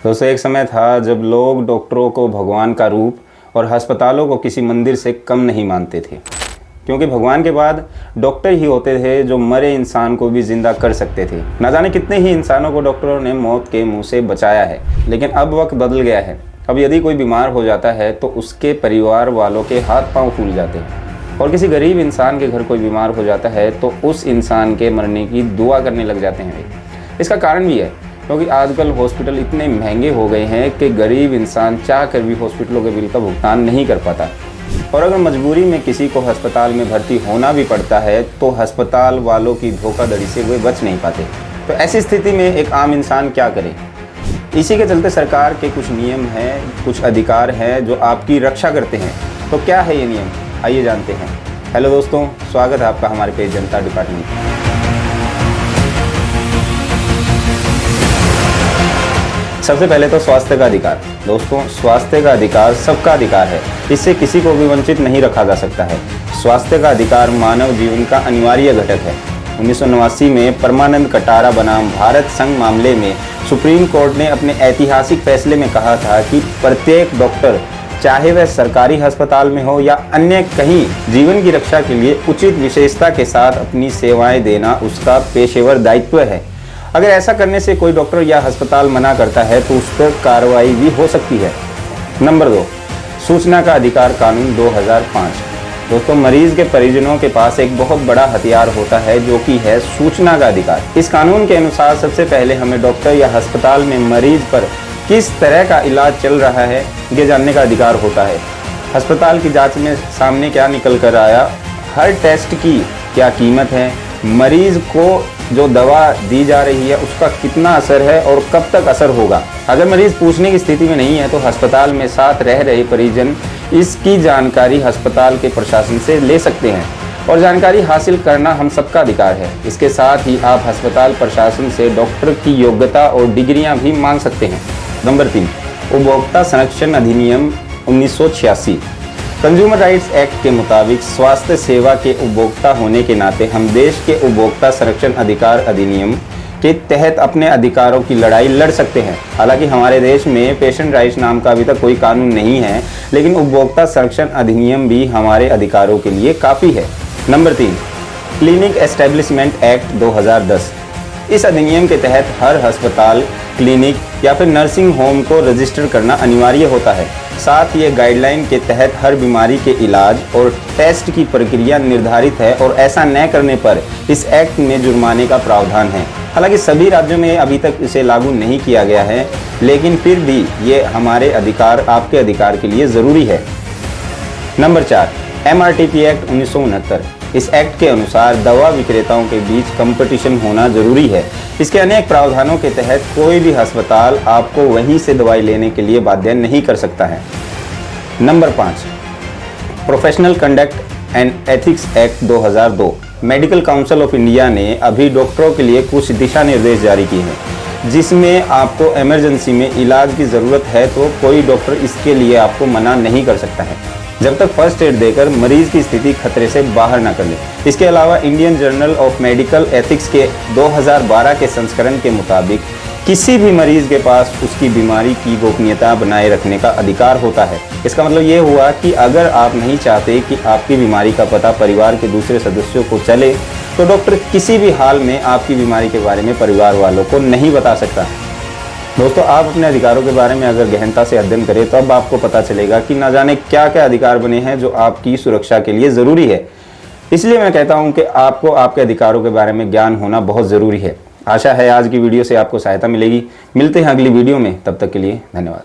दोस्तों, एक समय था जब लोग डॉक्टरों को भगवान का रूप और अस्पतालों को किसी मंदिर से कम नहीं मानते थे, क्योंकि भगवान के बाद डॉक्टर ही होते थे जो मरे इंसान को भी जिंदा कर सकते थे। ना जाने कितने ही इंसानों को डॉक्टरों ने मौत के मुंह से बचाया है, लेकिन अब वक्त बदल गया है। अब यदि कोई बीमार हो जाता है तो उसके परिवार वालों के हाथ पांव फूल जाते हैं, और किसी गरीब इंसान के घर कोई बीमार हो जाता है तो उस इंसान के मरने की दुआ करने लग जाते हैं। इसका कारण भी है क्योंकि आजकल हॉस्पिटल इतने महंगे हो गए हैं कि गरीब इंसान चाह कर भी हॉस्पिटलों के बिल का भुगतान नहीं कर पाता, और अगर मजबूरी में किसी को अस्पताल में भर्ती होना भी पड़ता है तो अस्पताल वालों की धोखाधड़ी से वे बच नहीं पाते। तो ऐसी स्थिति में एक आम इंसान क्या करे? इसी के चलते सरकार के कुछ नियम हैं, कुछ अधिकार हैं जो आपकी रक्षा करते हैं। तो क्या है ये नियम, आइए जानते हैं। हेलो दोस्तों, स्वागत है आपका हमारे पेज जनता डिपार्टमेंट में। सबसे पहले तो स्वास्थ्य का अधिकार। दोस्तों, स्वास्थ्य का अधिकार सबका अधिकार है, इससे किसी को भी वंचित नहीं रखा जा सकता है। स्वास्थ्य का अधिकार मानव जीवन का अनिवार्य घटक है। 1989 में परमानंद कटारा बनाम भारत संघ मामले में सुप्रीम कोर्ट ने अपने ऐतिहासिक फैसले में कहा था कि प्रत्येक डॉक्टर, चाहे वह सरकारी अस्पताल में हो या अन्य कहीं, जीवन की रक्षा के लिए उचित विशेषता के साथ अपनी सेवाएं देना उसका पेशेवर दायित्व है। अगर ऐसा करने से कोई डॉक्टर या अस्पताल मना करता है तो उस पर कार्रवाई भी हो सकती है। नंबर 2, सूचना का अधिकार कानून 2005। दोस्तों, मरीज के परिजनों के पास एक बहुत बड़ा हथियार होता है जो कि है सूचना का अधिकार। इस कानून के अनुसार सबसे पहले हमें डॉक्टर या अस्पताल में मरीज पर किस तरह का इलाज चल रहा है ये जानने का अधिकार होता है। अस्पताल की जांच में सामने क्या निकल कर आया, हर टेस्ट की क्या कीमत है, मरीज को जो दवा दी जा रही है उसका कितना असर है और कब तक असर होगा। अगर मरीज पूछने की स्थिति में नहीं है तो अस्पताल में साथ रह रहे परिजन इसकी जानकारी अस्पताल के प्रशासन से ले सकते हैं, और जानकारी हासिल करना हम सबका अधिकार है। इसके साथ ही आप अस्पताल प्रशासन से डॉक्टर की योग्यता और डिग्रियां भी मांग सकते हैं। नंबर 3, उपभोक्ता संरक्षण अधिनियम 1986। कंज्यूमर राइट्स एक्ट के मुताबिक स्वास्थ्य सेवा के उपभोक्ता होने के नाते हम देश के उपभोक्ता संरक्षण अधिकार अधिनियम के तहत अपने अधिकारों की लड़ाई लड़ सकते हैं। हालांकि हमारे देश में पेशेंट राइट्स नाम का अभी तक कोई कानून नहीं है, लेकिन उपभोक्ता संरक्षण अधिनियम भी हमारे अधिकारों के लिए काफ़ी है। Number 3, clinic establishment act 2010। इस अधिनियम के तहत हर अस्पताल, क्लिनिक या फिर नर्सिंग होम को रजिस्टर करना अनिवार्य होता है। साथ ये गाइडलाइन के तहत हर बीमारी के इलाज और टेस्ट की प्रक्रिया निर्धारित है, और ऐसा न करने पर इस एक्ट में जुर्माने का प्रावधान है। हालांकि सभी राज्यों में अभी तक इसे लागू नहीं किया गया है, लेकिन फिर भी ये हमारे अधिकार, आपके अधिकार के लिए ज़रूरी है। Number 4, MRTP act 1969। इस एक्ट के अनुसार दवा विक्रेताओं के बीच कंपटीशन होना जरूरी है। इसके अनेक प्रावधानों के तहत कोई भी अस्पताल आपको वहीं से दवाई लेने के लिए बाध्य नहीं कर सकता है। Number 5, professional conduct and ethics act 2002। Medical council of India ने अभी डॉक्टरों के लिए कुछ दिशा निर्देश जारी किए हैं, जिसमें आपको इमरजेंसी में इलाज की ज़रूरत है तो कोई डॉक्टर इसके लिए आपको मना नहीं कर सकता है, जब तक फर्स्ट एड देकर मरीज की स्थिति खतरे से बाहर न कर ले। इसके अलावा Indian journal of medical ethics के 2012 के संस्करण के मुताबिक किसी भी मरीज के पास उसकी बीमारी की गोपनीयता बनाए रखने का अधिकार होता है। इसका मतलब ये हुआ कि अगर आप नहीं चाहते कि आपकी बीमारी का पता परिवार के दूसरे सदस्यों को चले तो डॉक्टर किसी भी हाल में आपकी बीमारी के बारे में परिवार वालों को नहीं बता सकता। दोस्तों, आप अपने अधिकारों के बारे में अगर गहनता से अध्ययन करें तो अब आपको पता चलेगा कि न जाने क्या क्या अधिकार बने हैं जो आपकी सुरक्षा के लिए ज़रूरी है। इसलिए मैं कहता हूं कि आपको आपके अधिकारों के बारे में ज्ञान होना बहुत ज़रूरी है। आशा है आज की वीडियो से आपको सहायता मिलेगी। मिलते हैं अगली वीडियो में, तब तक के लिए धन्यवाद।